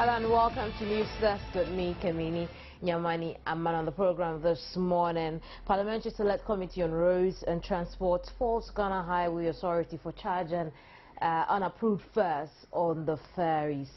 Hello and welcome to News Desk with me, Kamini Nyamani. I'm on the program this morning. Parliamentary Select Committee on Roads and Transport faults Ghana Highway Authority for charging unapproved fares on the ferries.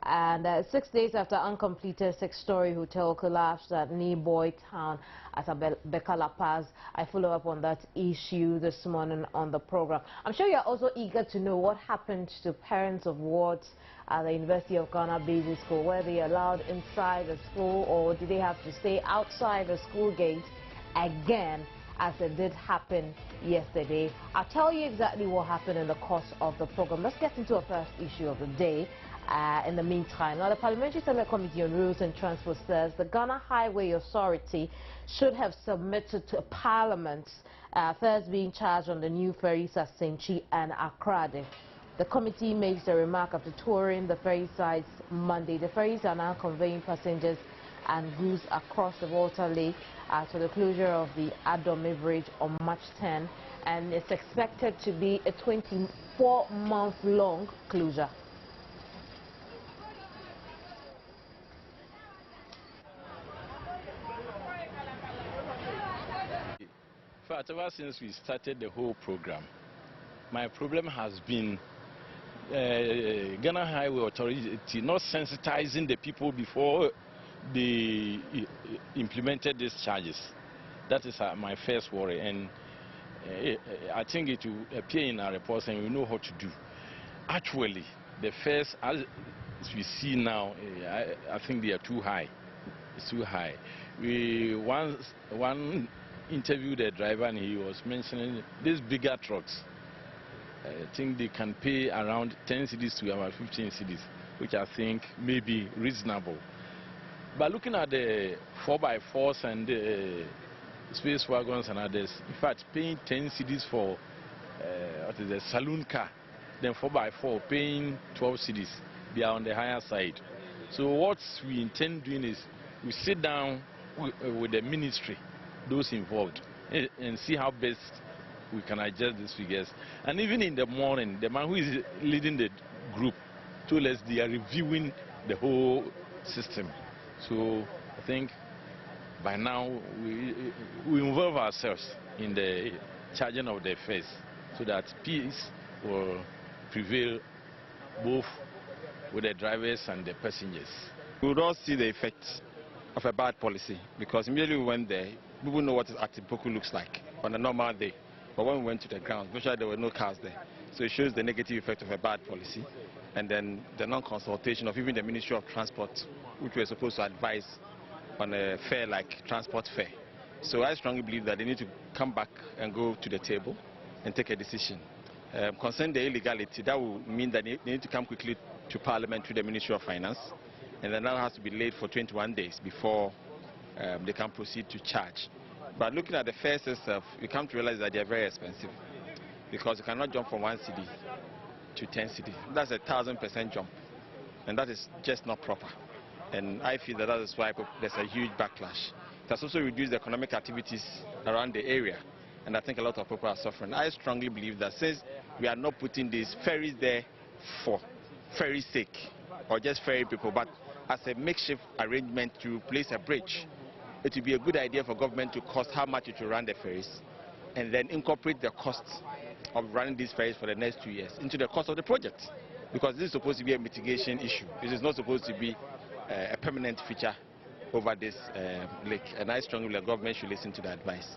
And 6 days after uncompleted six-story hotel collapsed at Niboy Town at Bekala Pass, I follow up on that issue this morning on the program. I'm sure you're also eager to know what happened to parents of wards at the University of Ghana Basic School. Were they allowed inside the school, or did they have to stay outside the school gate again, as it did happen yesterday? I'll tell you exactly what happened in the course of the program. Let's get into a first issue of the day. In the meantime, now the Parliamentary Select Committee on Roads and Transport says the Ghana Highway Authority should have submitted to Parliament fares being charged on the new ferries at Senchi and Akrade. The committee makes the remark after touring the ferry sites Monday. The ferries are now conveying passengers and goods across the Water Lake to the closure of the Adome Bridge on March 10, and it's expected to be a 24-month-long closure. In fact, ever since we started the whole program, my problem has been Ghana Highway Authority not sensitizing the people before they implemented these charges. That is my first worry, and I think it will appear in our reports and we know how to do. Actually, the fares, as we see now, I think they are too high. It's too high. One interviewed a driver and he was mentioning these bigger trucks. I think they can pay around 10 cedis to about 15 cedis, which I think may be reasonable. But looking at the 4x4s and the space wagons and others, in fact, paying 10 cedis for what is a saloon car, then 4x4 paying 12 cedis, they are on the higher side. So what we intend doing is we sit down with the ministry, those involved, and see how best we can adjust these figures. And even in the morning, the man who is leading the group told us they are reviewing the whole system. So I think by now we involve ourselves in the charging of the fares so that peace will prevail both with the drivers and the passengers. We would all see the effects of a bad policy, because immediately we went there, we would know what Atipoku looks like on a normal day. But when we went to the ground, virtually there were no cars there. So it shows the negative effect of a bad policy. And then the non-consultation of even the Ministry of Transport, which we were supposed to advise on a fare like transport fare. So I strongly believe that they need to come back and go to the table and take a decision. Concerning the illegality, that will mean that they need to come quickly to Parliament through the Ministry of Finance. And then that has to be laid for 21 days before they can proceed to charge. But looking at the fares itself, you come to realize that they are very expensive, because you cannot jump from 1 cedi to 10 cedi. That's a 1000% jump, and that is just not proper. And I feel that is why there's a huge backlash. It has also reduced the economic activities around the area, and I think a lot of people are suffering. I strongly believe that since we are not putting these ferries there for ferry's sake, or just ferry people, but as a makeshift arrangement to replace a bridge, it would be a good idea for government to cost how much it will run the ferries, and then incorporate the costs of running these ferries for the next 2 years into the cost of the project. Because this is supposed to be a mitigation issue. This is not supposed to be a permanent feature over this lake. And I strongly believe the government should listen to the advice.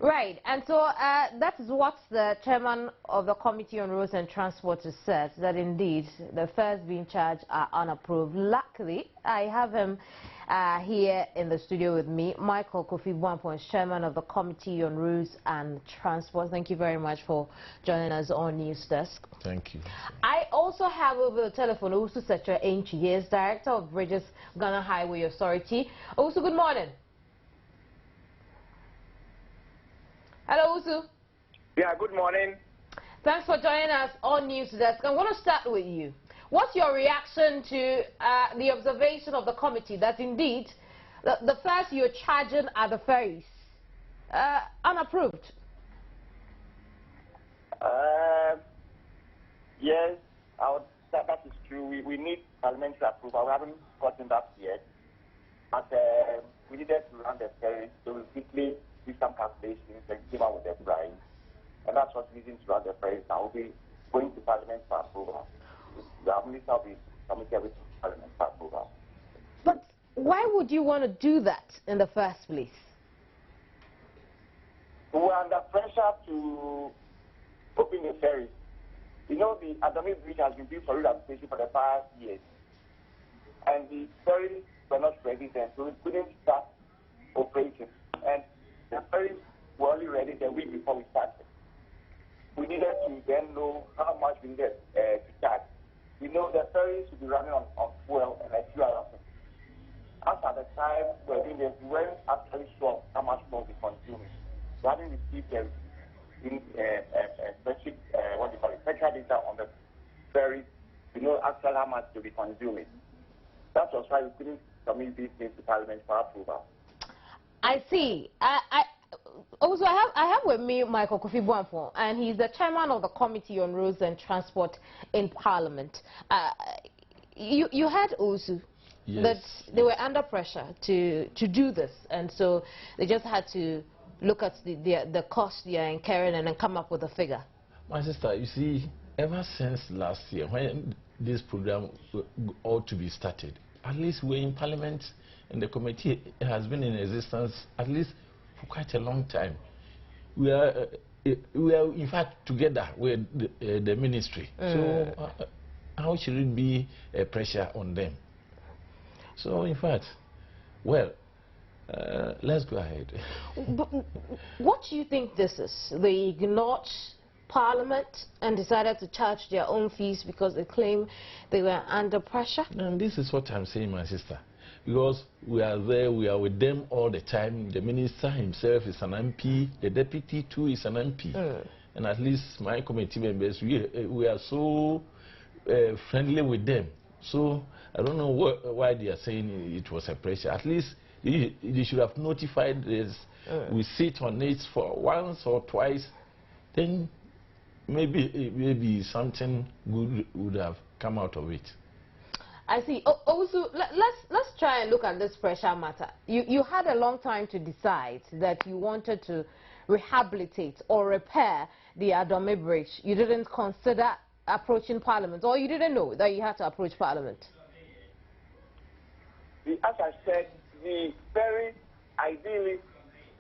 Right, and so that is what the chairman of the Committee on Roads and Transport has said, that indeed the fares being charged are unapproved. Luckily, I have him here in the studio with me, Michael Kofi Buampon, chairman of the Committee on Roads and Transport. Thank you very much for joining us on News Desk. Thank you. I also have over the telephone Owusu Setra Enchi. He is Director of Bridges, Ghana Highway Authority. Owusu, good morning. Hello, Usu. Yeah, good morning. Thanks for joining us on News Desk. I'm going to start with you. What's your reaction to the observation of the committee that indeed the fares you're charging are the ferries unapproved? Yes, I would that is true. We need parliamentary approval. We haven't gotten that yet. But we needed to run the ferry, so we quickly did some calculations and came out with the price. And that's what's needing to run the ferry now. We'll be going to Parliament for approval. The minister will be submitting everything to Parliament for approval. But why would you want to do that in the first place? We're under pressure to open the ferry. You know, the Atani bridge has been built for rehabilitation for the past years. And the ferries were not ready then, so we couldn't start operating. And the ferries were only ready the week before we started. We needed to then know how much we needed to charge. We know the ferries should be running on fuel and a few other things. After the time we were doing this, we weren't actually sure how much more we consuming. We hadn't received a specific, special data on the ferry to know actually how much to be consuming. That was why we couldn't submit these things to Parliament for approval. I see. Also, I have with me Michael Kofi Buanfo, and he's the chairman of the Committee on Roads and Transport in Parliament. You had also that they were under pressure to do this, and so they just had to look at the cost they are incurring and then come up with a figure. My sister, you see, ever since last year, when this program ought to be started, at least we're in Parliament, and the committee has been in existence at least for quite a long time. We are in fact together with the ministry. So how should it be a pressure on them? So in fact, well, let's go ahead. But what do you think this is? They ignored Parliament and decided to charge their own fees because they claim they were under pressure? And this is what I'm saying, my sister. Because we are there, we are with them all the time. The minister himself is an MP, the deputy too is an MP. And at least my committee members, we are so friendly with them. So I don't know why they are saying it was a pressure. At least they should have notified us. We sit on it for once or twice, then maybe something good would have come out of it. I see. Also, let's try and look at this pressure matter. You had a long time to decide that you wanted to rehabilitate or repair the Atani Bridge. You didn't consider approaching Parliament, or you didn't know that you had to approach Parliament? As I said, the ferry, ideally,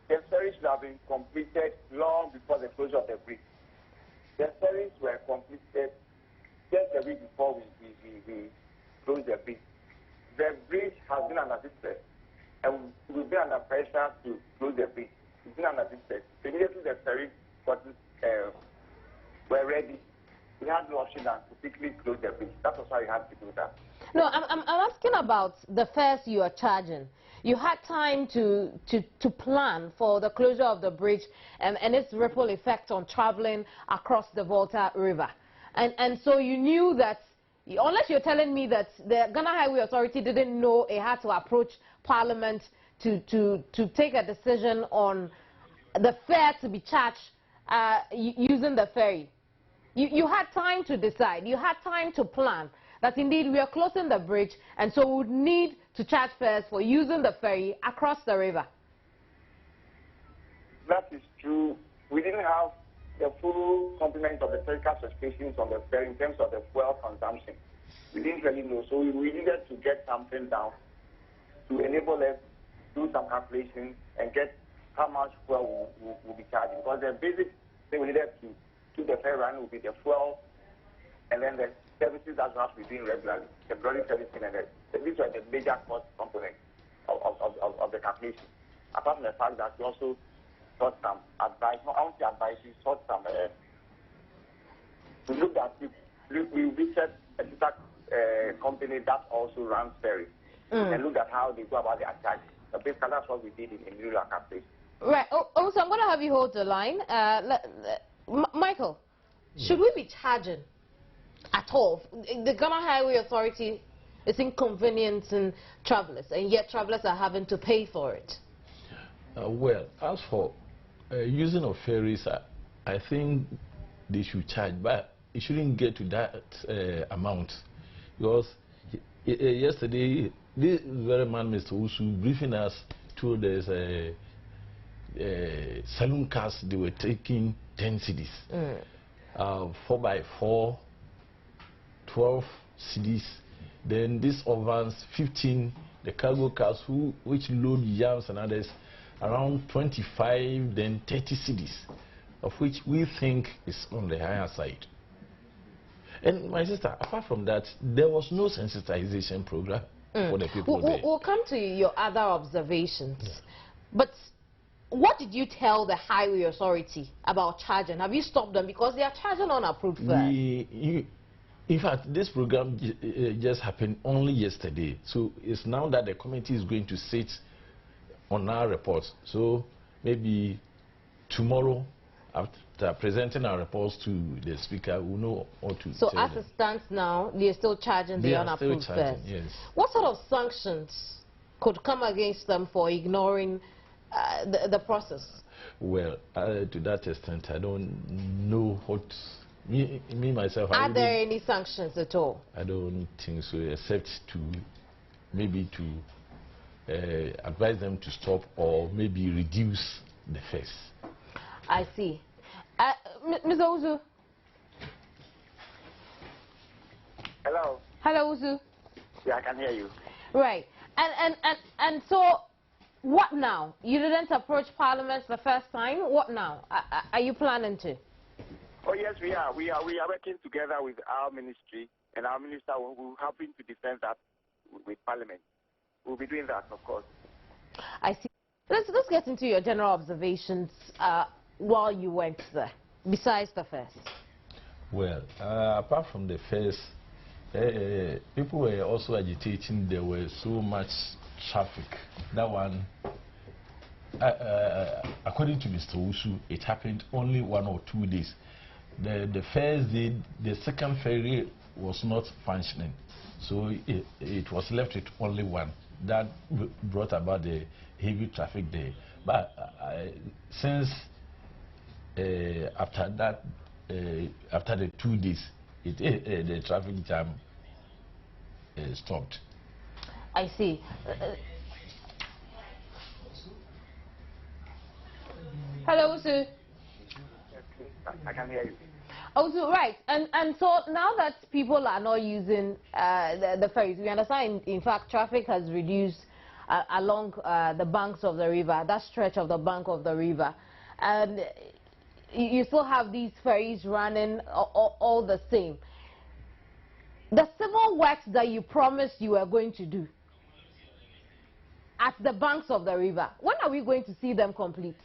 the ferry should have been completed long before the closure of the bridge. The ferries were completed just a week before we closed the bridge. The bridge has been under distress, and we've been under pressure to close the bridge. It's been under distress. Immediately the ferries were ready, we had no option than to quickly close the bridge. That was why we had to do that. No, I'm asking about the fares you are charging. You had time to plan for the closure of the bridge and its ripple effect on traveling across the Volta River. And so you knew that, unless you're telling me that the Ghana Highway Authority didn't know it had to approach Parliament to take a decision on the fare to be charged using the ferry. You had time to decide. You had time to plan that indeed we are closing the bridge, and so we would need to charge fares for using the ferry across the river. That is true. We didn't have the full complement of the technical specifications on the ferry in terms of the fuel consumption. We didn't really know, so we needed to get something down to enable us to do some calculations and get how much fuel we'll be charging. Because the basic thing we needed to keep the ferry running would be the fuel, and then the services that we have to be doing regularly, the bloody servicing, and these were the major cost components of the calculation. Apart from the fact that we also sought some advice, not only advice, we sought some, we looked at, we researched a company that also runs ferries and looked at how they go about their charges. So basically, that's what we did in rural calculation. Right. Also, I'm going to have you hold the line. Michael, should we be charging at all? The Ghana Highway Authority is inconveniencing travelers, and yet travelers are having to pay for it. Well, as for using of ferries, I think they should charge. But it shouldn't get to that amount, because yesterday this very man, Mr. Usu, briefing us, told us saloon cars, they were taking 10 cedis, 4x4, 12 cedis. Then these ovens 15, the cargo cars which load yams and others around 25, then 30 cedis, of which we think is on the higher side. And my sister, apart from that, there was no sensitization program for the people there. We'll come to your other observations. Yeah. But what did you tell the highway authority about charging? Have you stopped them? Because they are charging unapproved fares. In fact, this program just happened only yesterday. So it's now that the committee is going to sit on our reports. So maybe tomorrow, after presenting our reports to the speaker, we'll know what to So tell as them. it stands now, they're still charging the unapproved fares? Yes. What sort of sanctions could come against them for ignoring the process? Well, to that extent, I don't know what... Me myself, are there any sanctions at all? I don't think so, except to maybe to advise them to stop or maybe reduce the fares. I see. Ms. Ozu. Hello. Hello, Ozu. Yeah, I can hear you. Right. And so, what now? You didn't approach Parliament the first time. What now? Are you planning to? Oh yes, we are. We are working together with our ministry, and our minister will helping to defend that with Parliament. We'll be doing that, of course. I see. Let's get into your general observations while you went there, besides the first. Well, apart from the first, people were also agitating. There was so much traffic. That one, according to Mr. Usu, it happened only 1 or 2 days. The first day, the second ferry was not functioning, so it was left with only one. That brought about the heavy traffic there. But since after that, after the 2 days, the traffic jam stopped. I see. Hello, Usu. I can hear you. Oh, so right, and so now that people are not using the ferries, we understand in fact traffic has reduced along the banks of the river, that stretch of the bank of the river, and you still have these ferries running all the same. The civil works that you promised you were going to do at the banks of the river, when are we going to see them complete?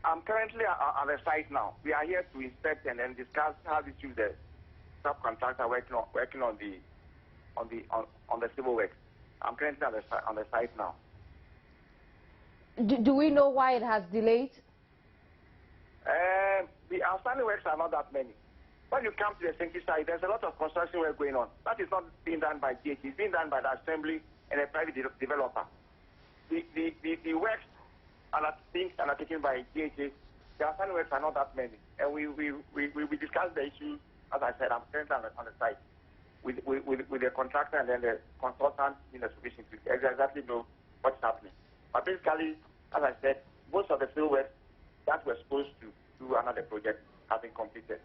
I'm currently at the site now. We are here to inspect and then discuss how to use the subcontractor working on the civil works. I'm currently on the site now. Do we know why it has delayed? The outstanding works are not that many. When you come to the Senki side, there's a lot of construction work going on. That is not being done by DH. It's being done by the assembly and a private developer. The works being undertaken by DHA, the outstanding works are not that many. And we discussed the issue, as I said, I'm currently on the site with the contractor and then the consultant in the supervision to exactly know what's happening. But basically, as I said, most of the field work that we're supposed to do another project have been completed.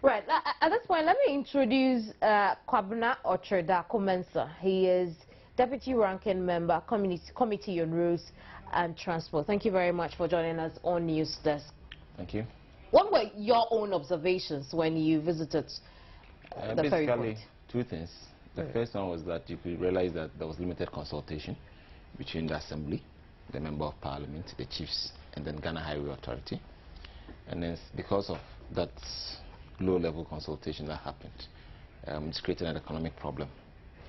Right. At this point, let me introduce Kwabena Otreda Komensa. He is Deputy Ranking Member, Committee on Roads and Transport. Thank you very much for joining us on News Desk. Thank you. What were your own observations when you visited the ferry point? Basically, two things. The first one was that you could realize that there was limited consultation between the Assembly, the Member of Parliament, the Chiefs, and then Ghana Highway Authority. And then because of that low-level consultation that happened, it's created an economic problem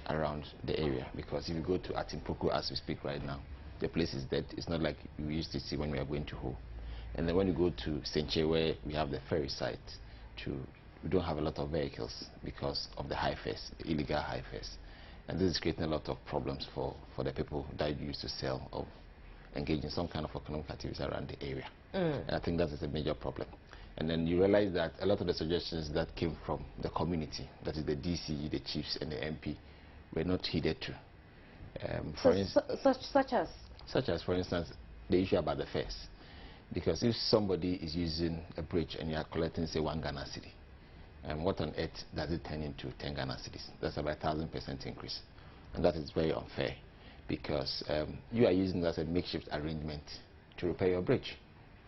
around the area, because if you go to Atimpoku as we speak right now, the place is dead. It's not like we used to see when we are going to Ho. And then when you go to Senche, where we have the ferry site, we don't have a lot of vehicles because of the high fares, the illegal high fares. And this is creating a lot of problems for the people that used to sell or engage in some kind of economic activities around the area. And I think that is a major problem. And then you realize that a lot of the suggestions that came from the community, that is the DC, the chiefs, and the MP, were not heeded to. Such as, for instance, the issue about the fares. Because if somebody is using a bridge and you are collecting, say, 1 Ghana cedi, what on earth does it turn into 10 Ghana cedis? That's about 1,000% increase. And that is very unfair, because you are using that as a makeshift arrangement to repair your bridge.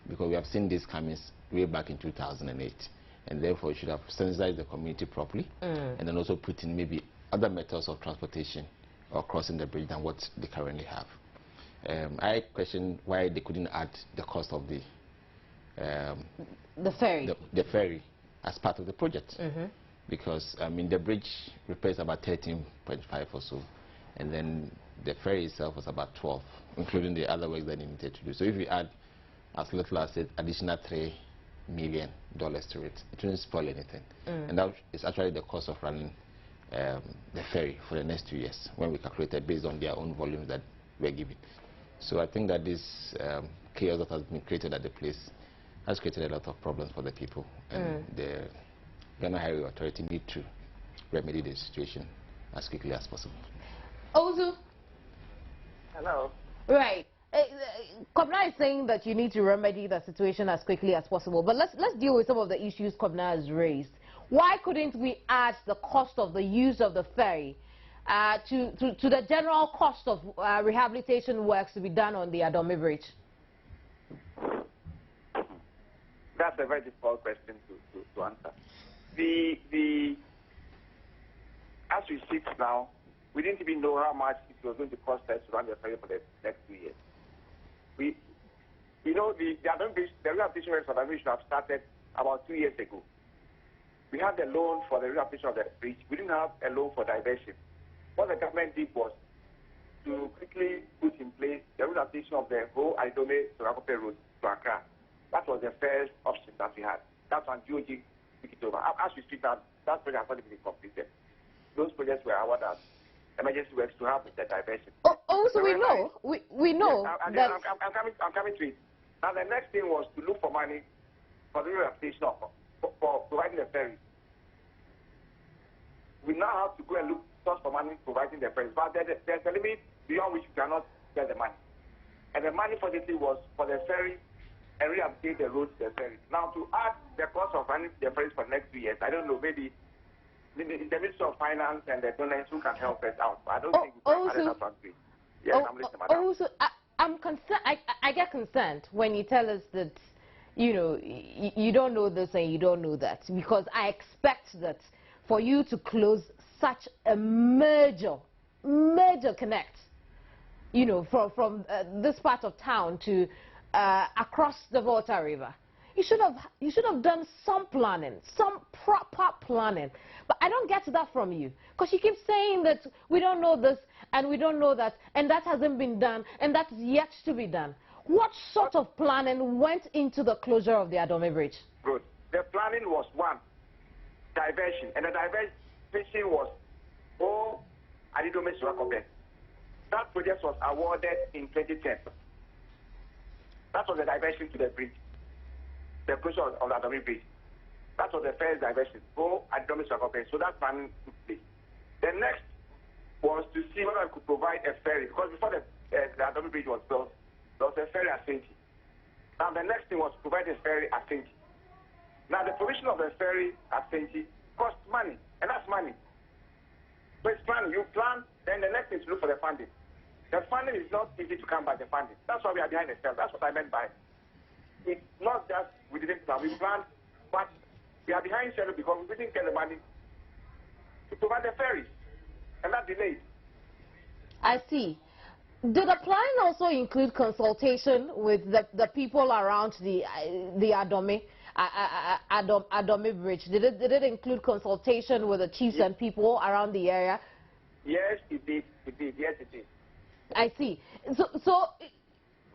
Because we have seen this coming way back in 2008. And therefore, you should have sensitized the community properly, and then also put in maybe other methods of transportation or crossing the bridge than what they currently have. I question why they couldn't add the cost of the ferry. The ferry as part of the project. Because I mean the bridge repairs about 13.5 or so, and then the ferry itself was about 12, including the other works that they needed to do. So if you add as little as additional $3 million to it, it won't spoil anything. And that is actually the cost of running the ferry for the next 2 years, when we calculated based on their own volumes that we're given. So I think that this chaos that has been created at the place has created a lot of problems for the people, and the Ghana Highway Authority need to remedy the situation as quickly as possible. Ozu. Hello. Right. Kobna is saying that you need to remedy the situation as quickly as possible, but let's deal with some of the issues Kobna has raised. Why couldn't we add the cost of the use of the ferry to the general cost of rehabilitation works to be done on the Adome Bridge? That's a very difficult question to answer. As we speak now, we didn't even know how much it was going to cost us to run the ferry for the next 2 years. The Adome Bridge, the rehabilitation works for the bridge should have started about 2 years ago. We had a loan for the rehabilitation of the bridge. We didn't have a loan for diversion. What the government did was to quickly put in place the rehabilitation of the whole Adome-Sorakope road to Accra. That was the first option that we had. That's when GOG took it over. As we speak, that project has already been completed. Those projects were awarded as emergency works to have the diversion. So we know yes, that... I'm coming to it. Now the next thing was to look for money for the rehabilitation for providing the ferry. We now have to go and look for money providing the ferry. But there's a limit beyond which we cannot get the money. And the money for this thing was for the ferry and rehabilitate the road to the ferry. Now to add the cost of running the ferries for the next 2 years, I don't know, maybe in the Ministry of Finance and the donors who can help us out. But I don't think we can add that one to it. Yes, I'm listening, madam. Also, I'm concerned. I get concerned when you tell us that, you know, you don't know this and you don't know that, because I expect that for you to close such a major connect, you know, from this part of town to across the Volta River, you should have done some planning, some proper planning. But I don't get that from you, because you keep saying that we don't know this and we don't know that, and that hasn't been done, and that's yet to be done. What sort of planning went into the closure of the Adome Bridge? Good. The planning was one, diversion, and the diversion was Adidome Sorakope. That project was awarded in 2010. That was the diversion to the bridge, the closure of the Adome Bridge. That was the first diversion. Adidome Sorakope. So that planning took place. The next was to see whether we could provide a ferry, because before the Adome Bridge was built, there was a ferry at Saint. Now the next thing was to provide a ferry at Saint. Now the provision of the ferry at Saint costs money, and that's money. So it's planning. You plan, then the next thing is to look for the funding. The funding is not easy to come by, the funding. That's why we are behind the scenes. That's what I meant by it. It's not just we didn't plan, we planned, but we are behind schedule because we didn't get the money to provide the ferries, and that delayed. I see. Did the plan also include consultation with the people around the Adome Bridge? Did it include consultation with the chiefs and people around the area? Yes, it did. Yes, it did. I see. So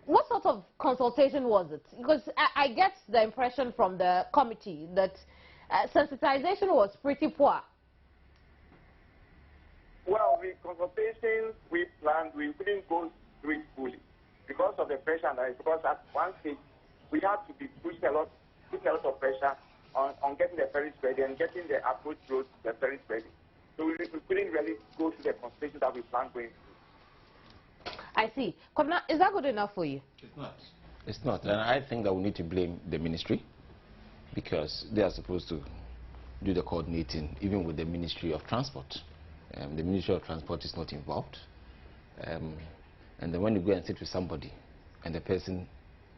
what sort of consultation was it? Because I get the impression from the committee that sensitization was pretty poor. Well, the consultations we planned, we couldn't go through it fully because of the pressure and because at one stage we had to be pushed a lot putting a lot of pressure on getting the ferries ready and getting the approach roads to the ferries ready. So we couldn't really go through the consultation that we planned going. I see. Kwabena, is that good enough for you? It's not. It's not. And I think that we need to blame the ministry because they are supposed to do the coordinating, even with the Ministry of Transport. The Ministry of Transport is not involved. And then when you go and sit with somebody and the person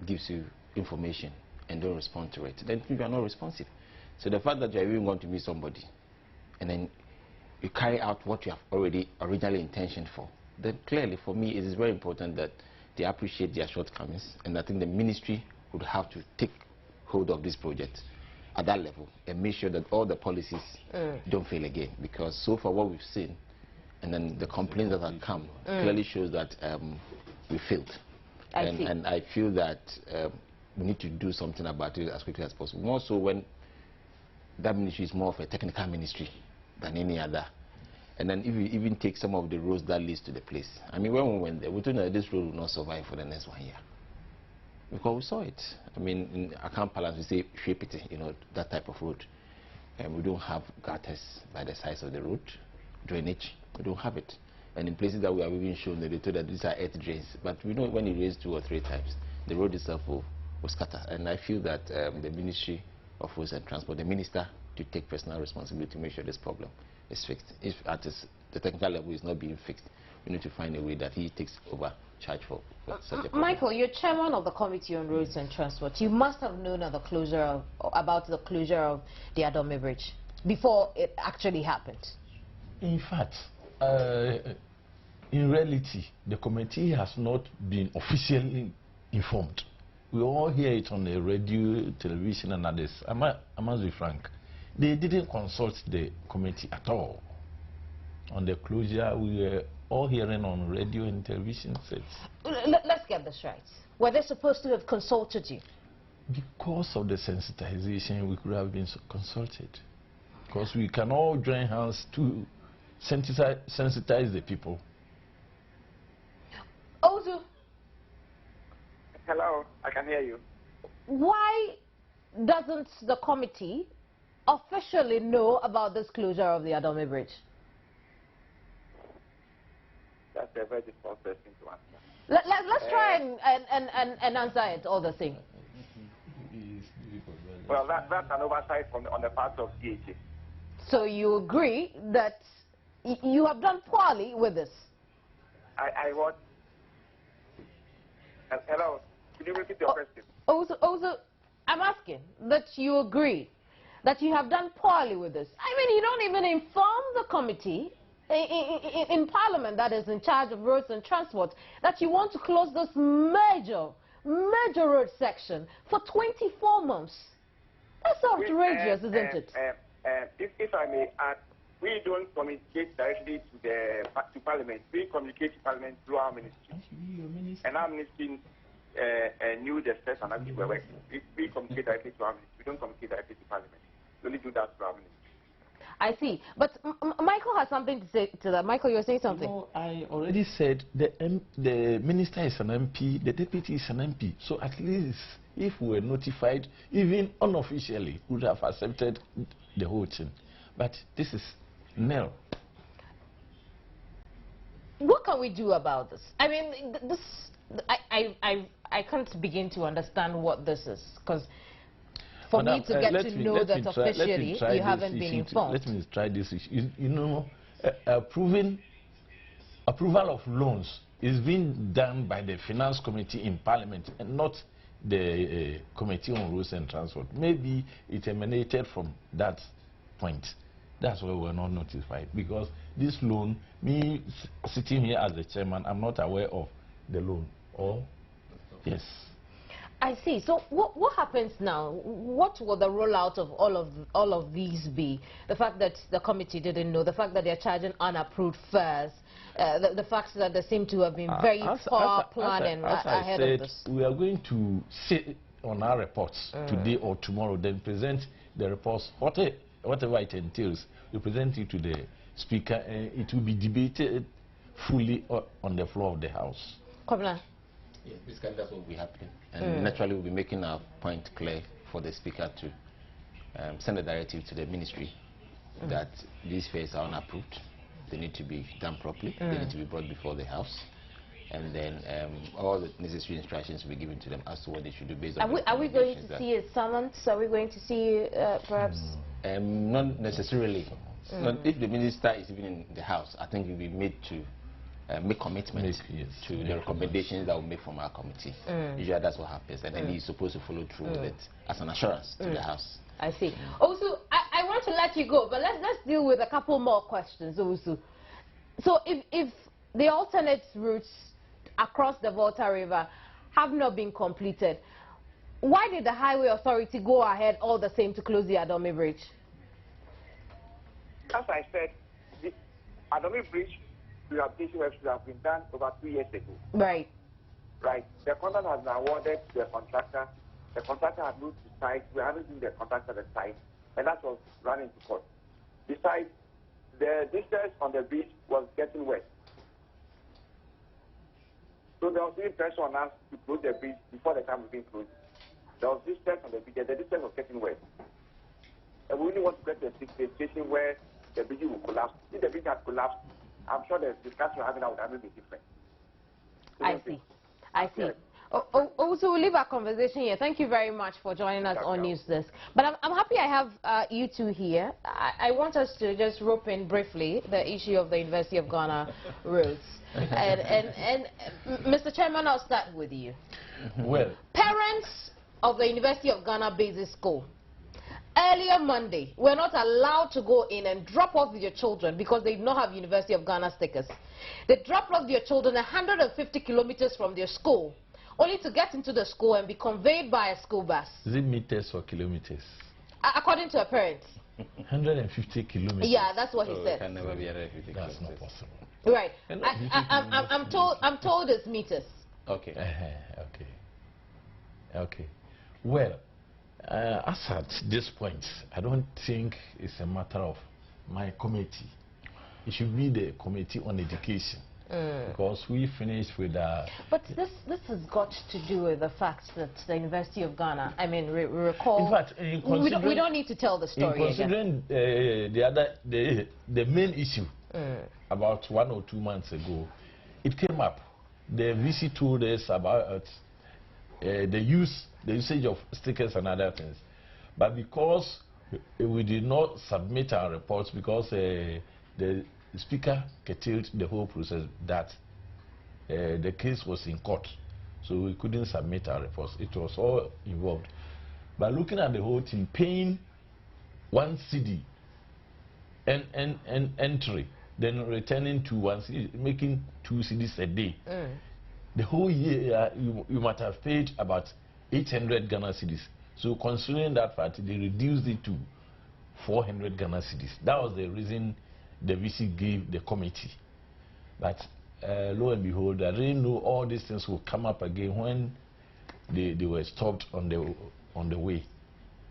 gives you information and don't respond to it, then you are not responsive. So the fact that you are even going to meet somebody and then you carry out what you have already originally intentioned for, then clearly for me it is very important that they appreciate their shortcomings, and I think the ministry would have to take hold of this project at that level and make sure that all the policies don't fail again, because so far what we've seen and then the complaints that have come clearly shows that we failed. And I feel that we need to do something about it as quickly as possible, more so when that ministry is more of a technical ministry than any other. And then if you even take some of the roads that leads to the place, I mean, when we went there, we thought that this road will not survive for the next 1 year. Because we saw it. I mean, in Account Palace, we say Shepiti, you know, that type of road. And we don't have gutters by the size of the road, drainage, we don't have it. And in places that we have even shown, they told that these are earth drains. But we know when it rains 2 or 3 times, the road itself will scatter. And I feel that the Ministry of Roads and Transport, the minister, to take personal responsibility to make sure this problem is fixed. If at the technical level is not being fixed, we need to find a way that he takes over charge for such a problem. Michael, you're chairman of the Committee on Roads and Transport. You must have known of about the closure of the Atani Bridge before it actually happened. In fact, in reality, the committee has not been officially informed. We all hear it on the radio, television, and others. I must be frank. They didn't consult the committee at all. On the closure, we were all hearing on radio and television sets. Let's get this right. Were they supposed to have consulted you? Because of the sensitization, we could have been consulted. Because we can all join hands to sensitize the people. Ozu. Hello, I can hear you. Why doesn't the committee officially know about this closure of the Atani Bridge? That's a very difficult question to answer. Let's try and answer it all the same. Well, that's an oversight on the part of DHA. So you agree that you have done poorly with this? I what? Hello, could you repeat your question? Also, I'm asking that you agree that you have done poorly with this. I mean, you don't even inform the committee in Parliament that is in charge of roads and transport that you want to close this major road section for 24 months. That's outrageous, isn't it? If I may add, we don't communicate directly to Parliament. We communicate to Parliament through our ministry. And our ministry knew the steps and actions we were working. We communicate directly to our ministry. We don't communicate directly to Parliament. We only do that through our ministry. I see. But Michael has something to say to that. Michael, you're saying something. No, I already said the minister is an MP, the deputy is an MP. So at least if we were notified, even unofficially, we would have accepted the whole thing. But this is nil. What can we do about this? I mean, I can't begin to understand what this is, because for me to get to know that officially you haven't been informed. Let me try this issue. You know, approval of loans is being done by the Finance Committee in Parliament and not the Committee on Roads and Transport. Maybe it emanated from that point. That's why we're not notified, because this loan, me sitting here as the chairman, I'm not aware of the loan. Or yes. I see. So what happens now? What will the rollout of all of these be? The fact that the committee didn't know, the fact that they're charging unapproved fares, the fact that they seem to have been very far planning ahead of this. We are going to sit on our reports today or tomorrow, then present the reports, whatever it entails. We present it to the Speaker, and it will be debated fully on the floor of the House. Kwabena. Yes, basically that's what will be happening. And naturally we'll be making our point clear for the Speaker to send a directive to the ministry that these fares are unapproved. They need to be done properly. They need to be brought before the House. And then all the necessary instructions will be given to them as to what they should do based on Are we going to see a summons? Are we going to see perhaps? Not necessarily. Not if the minister is even in the House, I think he will be made to make commitments to the recommendations that we make from our committee. Usually that's what happens, and then he's supposed to follow through with it as an assurance to the House. I see. Also, I want to let you go, but let's deal with a couple more questions also. So if the alternate routes across the Volta River have not been completed, why did the Highway Authority go ahead all the same to close the Adomi Bridge? As I said, the Adomi Bridge rehabilitation work should have been done over 2 years ago. Right. Right. The contract has been awarded to the contractor. The contractor had moved to site. We haven't seen the contractor at the site, and that was run into court. Besides, the distance on the bridge was getting wet. So there was really pressure on us to close the bridge before the time we being closed. There was distance on the bridge, and the distance was getting wet. And we really want to get to a situation where the bridge will collapse. If the bridge has collapsed, I'm sure the discussion we're having now would be different. So I see. I see. Also, we'll leave our conversation here. Thank you very much for joining us on News Desk. But I'm happy I have you two here. I want us to just rope in briefly the issue of the University of Ghana roads. and Mr. Chairman, I'll start with you. Well, parents of the University of Ghana Basic School, earlier Monday, were not allowed to go in and drop off your children because they did not have University of Ghana stickers. They dropped off their children 150 kilometers from their school, only to get into the school and be conveyed by a school bus. Is it meters or kilometers? According to a parent. 150 kilometers. Yeah, that's what he said. It can never be 150 That's kilometers. not possible. Right. I'm told it's meters. Okay. Okay. Well, as at this point, I don't think it's a matter of my committee. It should be the Committee on Education. Because we finished with But this has got to do with the fact that the University of Ghana, I mean, recall... In fact, we don't need to tell the story considering the main issue about 1 or 2 months ago, it came up. The VC told us about the usage of stickers and other things. But because we did not submit our reports, because the Speaker curtailed the whole process, that the case was in court, so we couldn't submit our reports. It was all involved. But looking at the whole thing, paying 1 cedi and entry, then returning to 1 cedi, making 2 cedis a day. The whole year, you might have paid about 800 Ghana cedis. So considering that fact, they reduced it to 400 Ghana cedis. That was the reason the VC gave the committee. But lo and behold, I didn't know all these things will come up again when they were stopped on the way.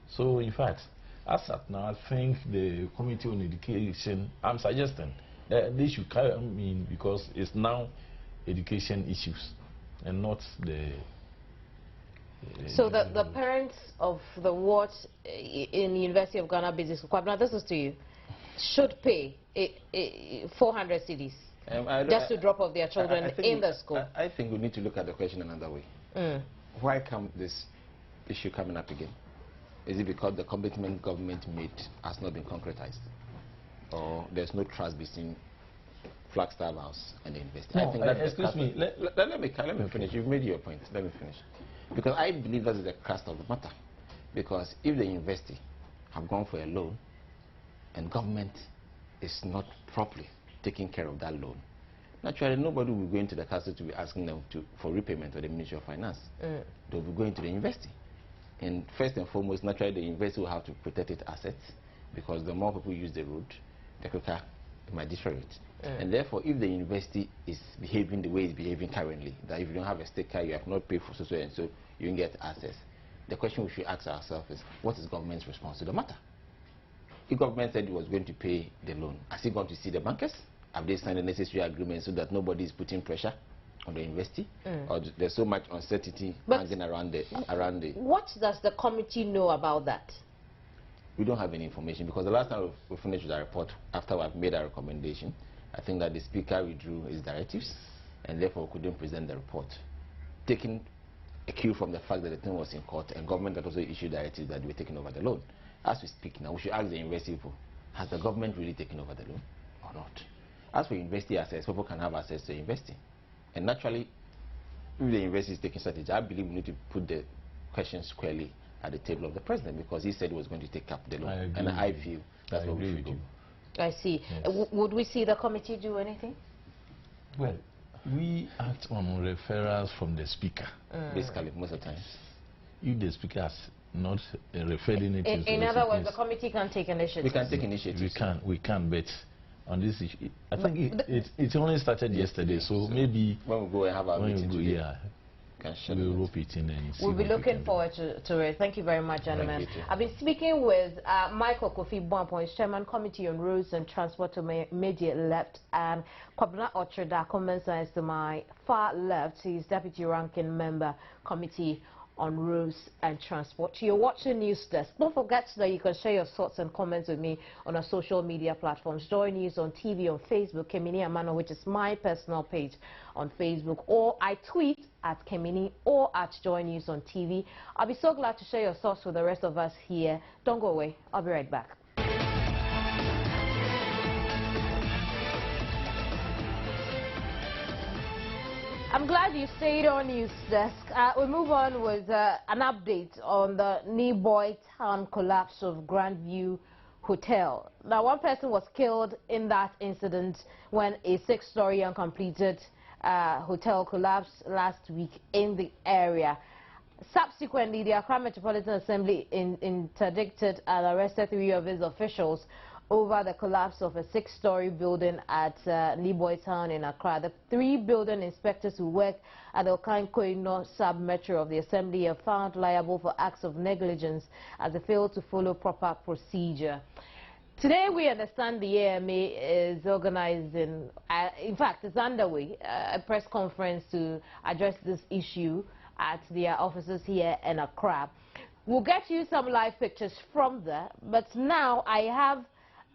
So in fact, as at now, I think the Committee on Education, I'm suggesting that they should come in, because it's now education issues and not the... So the parents of the wards in the University of Ghana Basic School, now this is to you, should pay 400 cedis just to drop off their children in the school. I think we need to look at the question another way. Why come this issue coming up again? Is it because the commitment government made has not been concretized, or there's no trust between Flagstaff House and the university? No, I think that's excuse me. Let me finish. You've made your point. Let me finish. Because I believe that is the crux of the matter. Because if the university have gone for a loan and government is not properly taking care of that loan, naturally nobody will go into the council to be asking them for repayment or the Ministry of Finance. They'll be going to the university. And first and foremost, naturally the university will have to protect its assets, because the more people use the road, the quicker it might destroy it. And therefore, if the university is behaving the way it's behaving currently, that if you don't have a sticker, you have not paid for so and so, you don't get access, the question we should ask ourselves is, what is government's response to the matter? If government said it was going to pay the loan, has it gone to see the bankers? Have they signed the necessary agreement so that nobody is putting pressure on the university, or there's so much uncertainty hanging around the. What does the committee know about that? We don't have any information, because the last time we finished with our report, after we have made our recommendation, I think that the speaker withdrew his directives, and therefore we couldn't present the report, taking a cue from the fact that the thing was in court, and government had also issued directives that we were taking over the loan. As we speak now, we should ask the university people, has the government really taken over the loan or not? As for university access, people can have access to university. And naturally, if the university is taking strategy, I believe we need to put the question squarely at the table of the president, because he said he was going to take up the loan. And I feel that's what we should do. I see. Yes. Would we see the committee do anything? Well, we act on referrals from the speaker. Basically, most of the time. If the speaker has not referred anything. In other words, the committee can take initiative. We can take initiative. We can, but on this issue, I think it only started yesterday, so maybe when we go and have our meeting today, yeah, we'll rope it in and see. We'll be looking forward to it. Thank you very much, gentlemen. I've been speaking with Michael Kofi Bwampo, is Chairman Committee on Roads and Transport to my immediate left, and Kwabena Otrida comments to my far left. He's Deputy Ranking Member, Committee on Roads and Transport. You're watching News Desk. Don't forget that you can share your thoughts and comments with me on our social media platforms. Joynews on TV, on Facebook, Kemini Emmanuel, which is my personal page on Facebook, or I tweet at Kemini or at Joynews on TV. I'll be so glad to share your thoughts with the rest of us here. Don't go away. I'll be right back. I'm glad you stayed on News Desk. We move on with an update on the Niboy Town collapse of Grandview Hotel. Now, one person was killed in that incident when a 6-story uncompleted hotel collapsed last week in the area. Subsequently, the Accra Metropolitan Assembly interdicted and arrested 3 of its officials over the collapse of a 6-story building at Niboy Town in Accra. The 3 building inspectors who work at the Okankoino sub-metro of the Assembly are found liable for acts of negligence as they failed to follow proper procedure. Today, we understand the AMA is organizing, in fact, it's underway, a press conference to address this issue at their offices here in Accra. We'll get you some live pictures from there, but now I have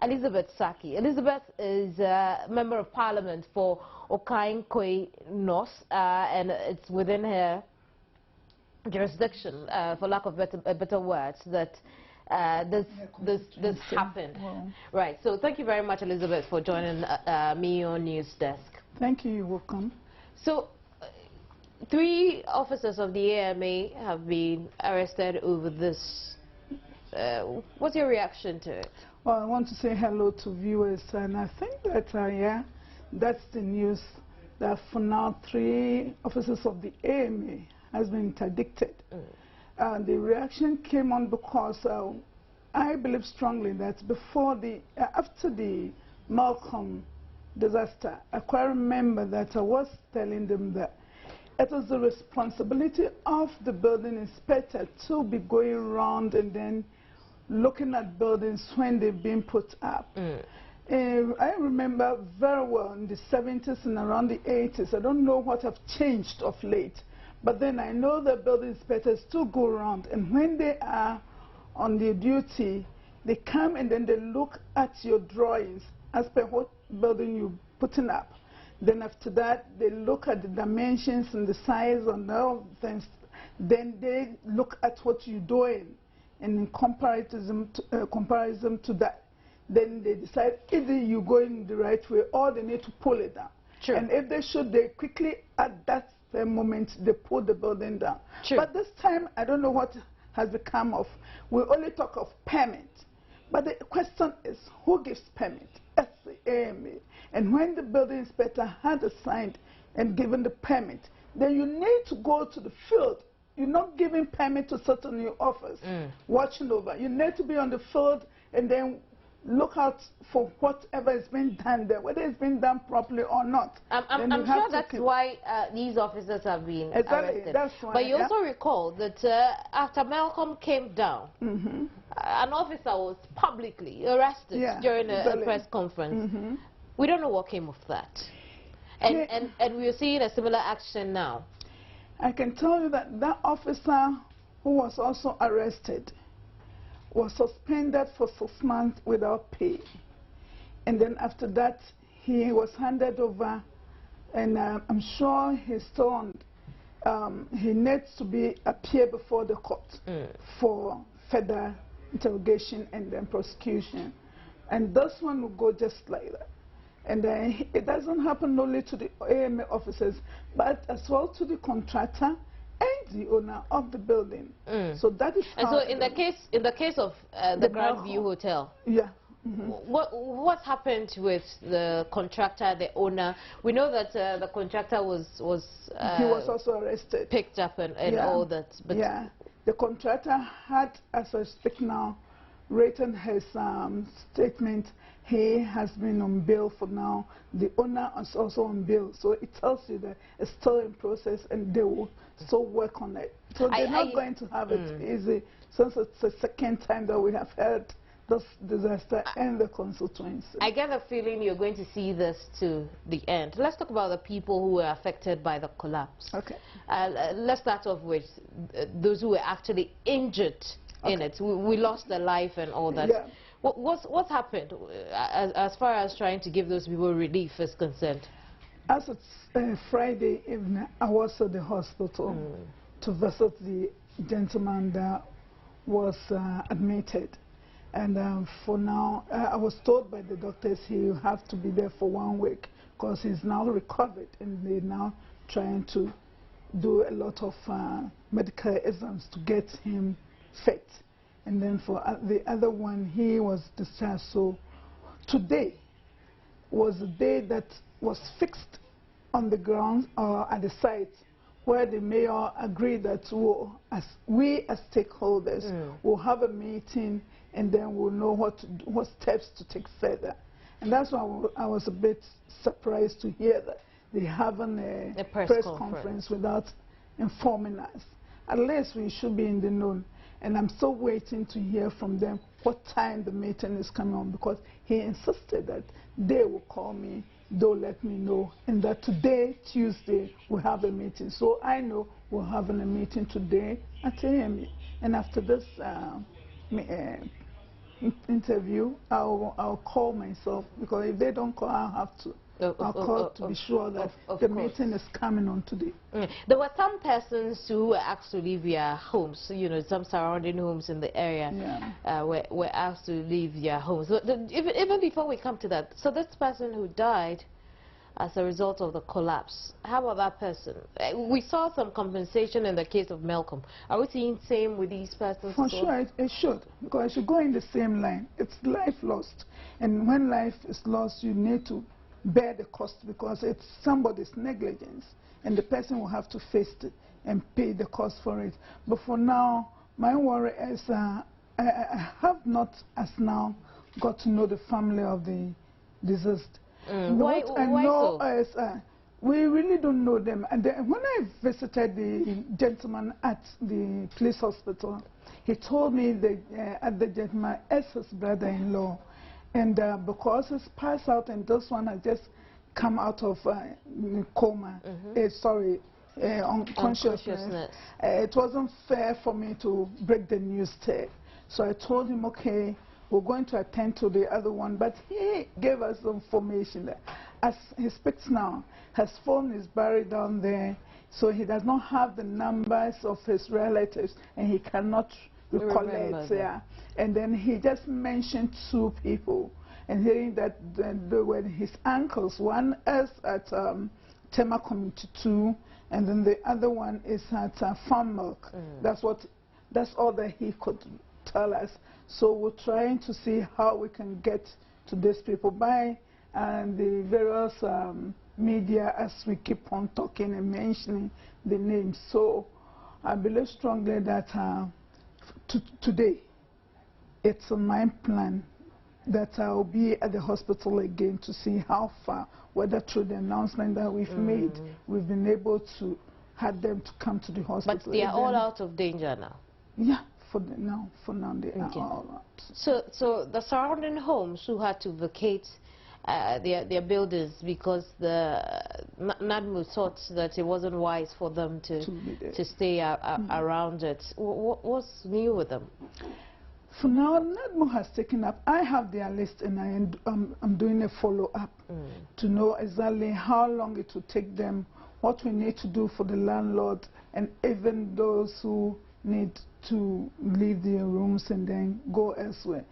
Elizabeth Saki. Elizabeth is a Member of Parliament for Okankwe North, and it's within her jurisdiction, for lack of better words, that this happened. Wow. Right, so thank you very much, Elizabeth, for joining me on News Desk. Thank you, you're welcome. So, 3 officers of the AMA have been arrested over this. What's your reaction to it? Well, I want to say hello to viewers, and I think that, yeah, that's the news, that for now 3 officers of the AMA has been interdicted. The reaction came on because I believe strongly that before after the Malcolm disaster, I quite remember that I was telling them that it was the responsibility of the building inspector to be going around and then looking at buildings when they've been put up. I remember very well in the 70s and around the 80s, I don't know what have changed of late, but then I know that building inspectors do go around, and when they are on their duty, they come and then they look at your drawings as per what building you're putting up. Then after that, they look at the dimensions and the size and all things. Then they look at what you're doing, and in comparison to that, then they decide either you're going the right way or they need to pull it down. Sure. And if they should, they quickly, at that moment, they pull the building down. Sure. But this time, I don't know what has become of. We only talk of permit. But the question is, who gives permit? It's the AMA. And when the building inspector had assigned and given the permit, then you need to go to the field. You're not giving permit to sit in your office, watching over. You need to be on the field and then look out for whatever is being done there, whether it's been done properly or not. I'm sure that's why these officers have been arrested. That's why, but you also recall that after Malcolm came down, an officer was publicly arrested during a press conference. We don't know what came of that. And we are seeing a similar action now. I can tell you that that officer who was also arrested was suspended for 6 months without pay. And then after that, he was handed over, and I'm sure he's still on. He needs to appear before the court for further interrogation and then prosecution. And this one will go just like that. And it doesn't happen only to the AMA officers, but as well to the contractor and the owner of the building. So that is. And so in the case of the Grandview Hotel. Yeah. What happened with the contractor, the owner? We know that the contractor was he was also arrested, picked up, and all that. But yeah, the contractor had, as I speak now, written his statement. He has been on bail for now. The owner is also on bail, so it tells you that it's still in process, and they will still work on it. So they're not going to have it easy, since it's the second time that we have heard this disaster and the constituency. I get a feeling you're going to see this to the end. Let's talk about the people who were affected by the collapse. Okay. Let's start off with those who were actually injured in it. We lost their life and all that. Yeah. What's happened as far as trying to give those people relief is concerned? As it's Friday evening, I was at the hospital to visit the gentleman that was admitted. And for now, I was told by the doctors he will have to be there for 1 week because he's now recovered, and they're now trying to do a lot of medical exams to get him fit. And then for the other one, he was discharged. So today was the day that was fixed on the ground or at the site where the mayor agreed that we as stakeholders will have a meeting, and then we'll know what steps to take further. And that's why I was a bit surprised to hear that they're having a press conference without informing us. At least we should be in the know. And I'm still waiting to hear from them what time the meeting is coming on, because he insisted that they will call me, they'll let me know, and that today, Tuesday, we'll have a meeting. So I know we're having a meeting today at AME. And after this interview, I'll call myself, because if they don't call, I'll have to. I'll call to be sure that the meeting is coming on today. There were some persons who were asked to leave their homes, you know, some surrounding homes in the area were asked to leave their homes. But even before we come to that, so this person who died as a result of the collapse, how about that person? We saw some compensation in the case of Malcolm. Are we seeing the same with these persons? For sure, it should, because it should go in the same line. It's life lost. And when life is lost, you need to bear the cost, because it's somebody's negligence, and the person will have to face it and pay the cost for it. But for now, my worry is I have not as now got to know the family of the deceased. Why know so? Is we really don't know them. And when I visited the gentleman at the police hospital, he told me that the gentleman is his brother-in-law. And because he's passed out, and this one has just come out of coma, unconsciousness, it wasn't fair for me to break the news to him. So I told him, okay, we're going to attend to the other one. But he gave us information that as he speaks now, his phone is buried down there, so he does not have the numbers of his relatives, and he cannot recollect. And then he just mentioned 2 people, and hearing that they were his uncles. One is at Tema Community 2, and then the other one is at Farm Milk. That's all that he could tell us. So we're trying to see how we can get to these people by the various media as we keep on talking and mentioning the names. So I believe strongly that today, it's my plan that I'll be at the hospital again to see how far, whether through the announcement that we've made, we've been able to have them to come to the hospital. But they are all out of danger now? Yeah, for now they are all out. So the surrounding homes who had to vacate their buildings because the NADMO thought that it wasn't wise for them to stay around it. What's new with them? For now, NADMO has taken up. I have their list, and I'm doing a follow-up to know exactly how long it will take them, what we need to do for the landlord, and even those who need to leave their rooms and then go elsewhere.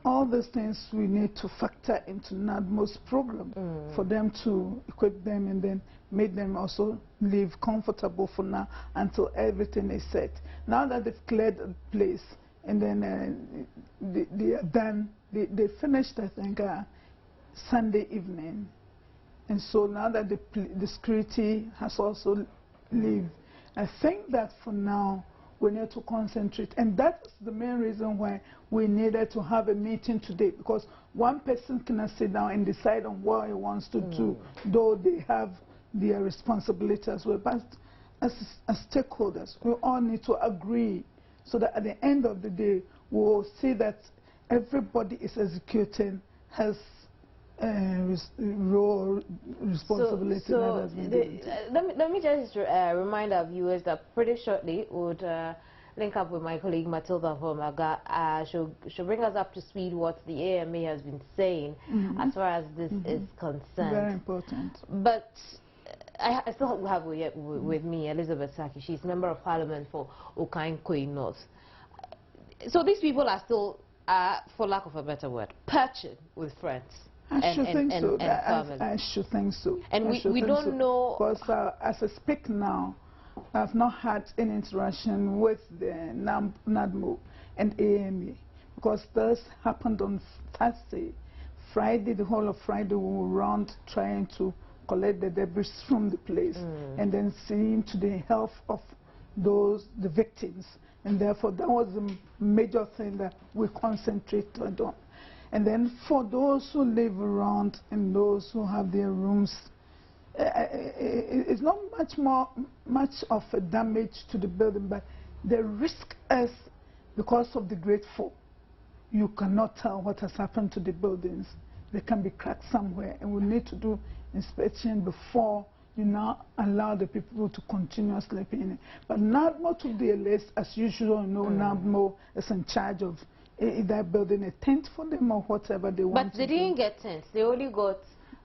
All these things we need to factor into NADMO's program for them to equip them and then make them also live comfortable for now until everything is set. Now that they've cleared the place and then they are done, they finished, I think, Sunday evening. And so now that the security has also left, I think that for now we need to concentrate. And that's the main reason why we needed to have a meeting today, because one person cannot sit down and decide on what he wants to do, though they have their responsibility as well. But as stakeholders, we all need to agree so that at the end of the day, we will see that everybody is executing his role, responsibility. So let me just remind our viewers that pretty shortly would link up with my colleague Matilda Homaga. She'll bring us up to speed what the AMA has been saying as far as this is concerned. Very important. But I still have with me Elizabeth Saki. She's Member of Parliament for Okankwe North. So these people are still, for lack of a better word, perching with friends. I should think so. And we don't know. Because as I speak now, I've not had any interaction with the NADMO and AMA, because this happened on Thursday. Friday, the whole of Friday, we were around trying to collect the debris from the place and then seeing to the health of the victims. And therefore, that was the major thing that we concentrated on. And then for those who live around and those who have their rooms, it's not much of a damage to the building, but the risk is because of the great fall. You cannot tell what has happened to the buildings. They can be cracked somewhere, and we need to do inspection before you now allow the people to continue sleeping in it. But NADMO took the list, as usual. NADMO is in charge of either building a tent for them or whatever they want. But they didn't get tents. They only got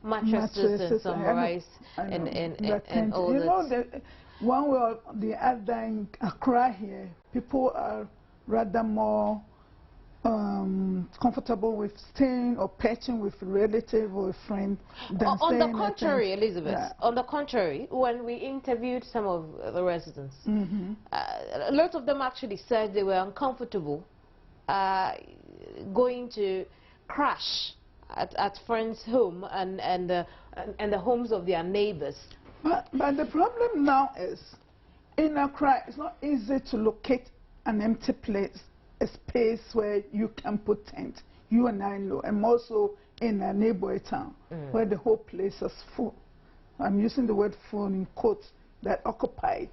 mattresses and some rice and all that. You know, one way or the other in Accra here, people are rather more comfortable with staying or patching with a relative or a friend than on the contrary, Elizabeth, on the contrary, when we interviewed some of the residents, a lot of them actually said they were uncomfortable going to crash at friends' home and the homes of their neighbors. But the problem now is, in Accra, it's not easy to locate an empty place, a space where you can put tent. You and I know, and also in a neighboring town where the whole place is full. I'm using the word full in quotes, that occupied.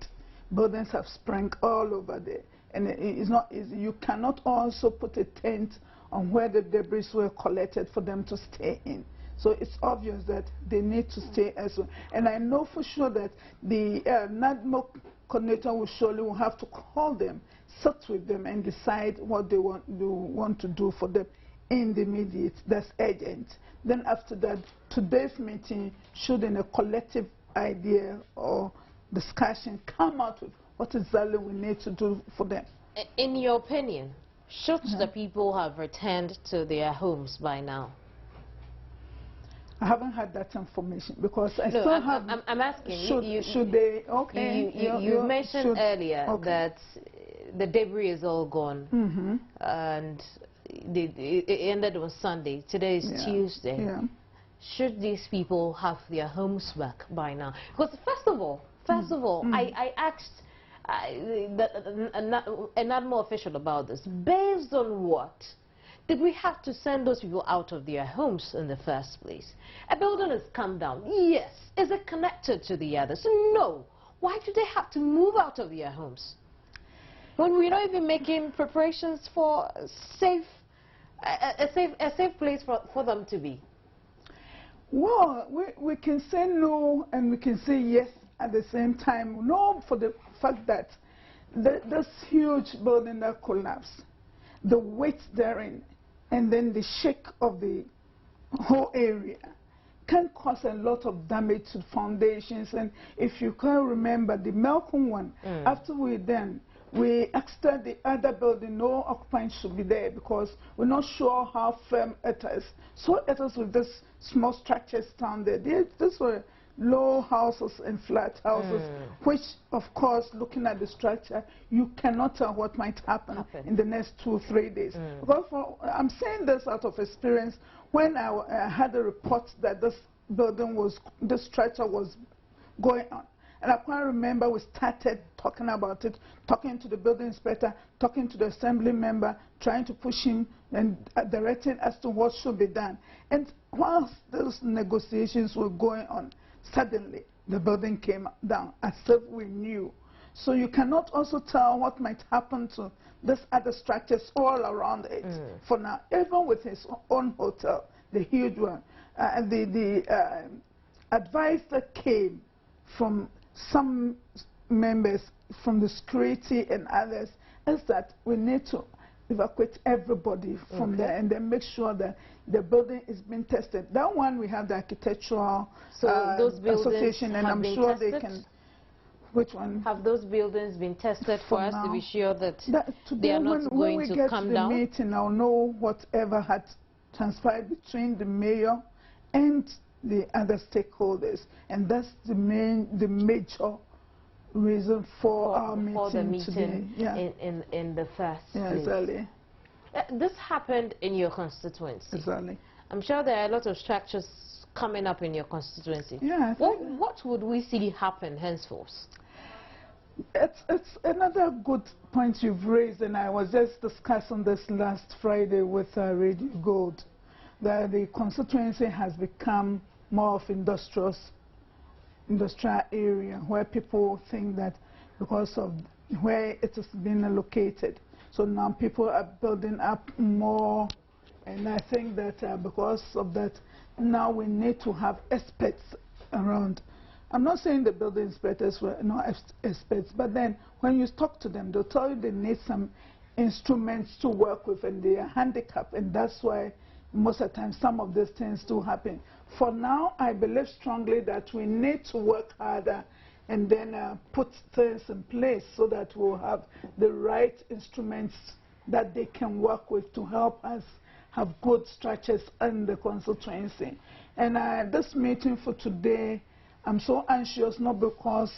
Buildings have sprung all over there. And it's not easy. You cannot also put a tent on where the debris were collected for them to stay in. So it's obvious that they need to stay elsewhere. And I know for sure that the NADMO coordinator will surely have to call them, sit with them, and decide what they want to do for them in the immediate. That's urgent. Then after that, today's meeting should, in a collective idea or discussion, come out with what exactly we need to do for them. In your opinion, should the people have returned to their homes by now? I haven't had that information because I still have. I'm asking. Should they? Okay. You mentioned earlier that the debris is all gone, and it ended on Sunday. Today is Tuesday. Yeah. Should these people have their homes back by now? Because first of all, I asked a NADMO official about this. Based on what did we have to send those people out of their homes in the first place? A building has come down. Yes. Is it connected to the others? No. Why do they have to move out of their homes when we're not even making preparations for a safe place for them to be? Well, we can say no and we can say yes at the same time. No, for the fact that this huge building that collapsed, the weight therein, and then the shake of the whole area can cause a lot of damage to foundations. And if you can remember the Malcolm one, after we asked the other building, no occupants should be there because we're not sure how firm it is. So it is with this small structures down there. These were low houses and flat houses, which, of course, looking at the structure, you cannot tell what might happen in the next 2 or 3 days. Because I'm saying this out of experience. When I had a report that this structure was going on, and I can't remember, we started talking about it, talking to the building inspector, talking to the assembly member, trying to push him and directing as to what should be done. And whilst those negotiations were going on, suddenly the building came down as if we knew. So you cannot also tell what might happen to these other structures all around it. For now, even with his own hotel, the huge one, the advice that came from some members, from the security and others, is that we need to evacuate everybody from there and then make sure that the building is being tested. That one we have the architectural association, and I'm sure tested? They can. Which one? Have those buildings been tested for us to be sure that they are not going to come down? When we get to the meeting, I'll know whatever had transpired between the mayor and the other stakeholders, and that's the major reason for our meeting today. In the first place. Exactly. This happened in your constituency. Exactly. I'm sure there are a lot of structures coming up in your constituency. Yeah. What would we see happen henceforth? It's another good point you've raised, and I was just discussing this last Friday with Radio Gold, that the constituency has become more of industrial area, where people think that because of where it is being located, so now people are building up more, and I think that because of that, now we need to have experts around. I'm not saying the building inspectors were not experts, but then when you talk to them, they'll tell you they need some instruments to work with, and they are handicapped, and that's why most of the time some of these things do happen. For now, I believe strongly that we need to work harder and then put things in place so that we'll have the right instruments that they can work with to help us have good structures in the constituency. And this meeting for today, I'm so anxious, not because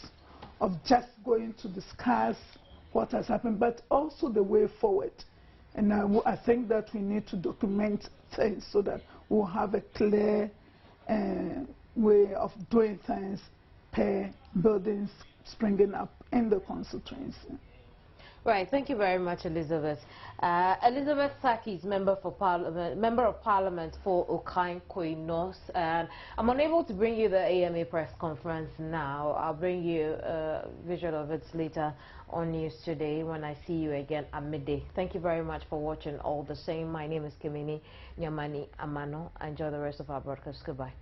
of just going to discuss what has happened, but also the way forward. And I think that we need to document things so that we'll have a clear way of doing things per buildings springing up in the constituency. Right, thank you very much, Elizabeth. Elizabeth Sakis, Member of Parliament for Okankwe North. And I'm unable to bring you the AMA press conference now. I'll bring you a visual of it later on News Today when I see you again at midday. Thank you very much for watching all the same. My name is Kimini Nyamani Amano. Enjoy the rest of our broadcast. Goodbye.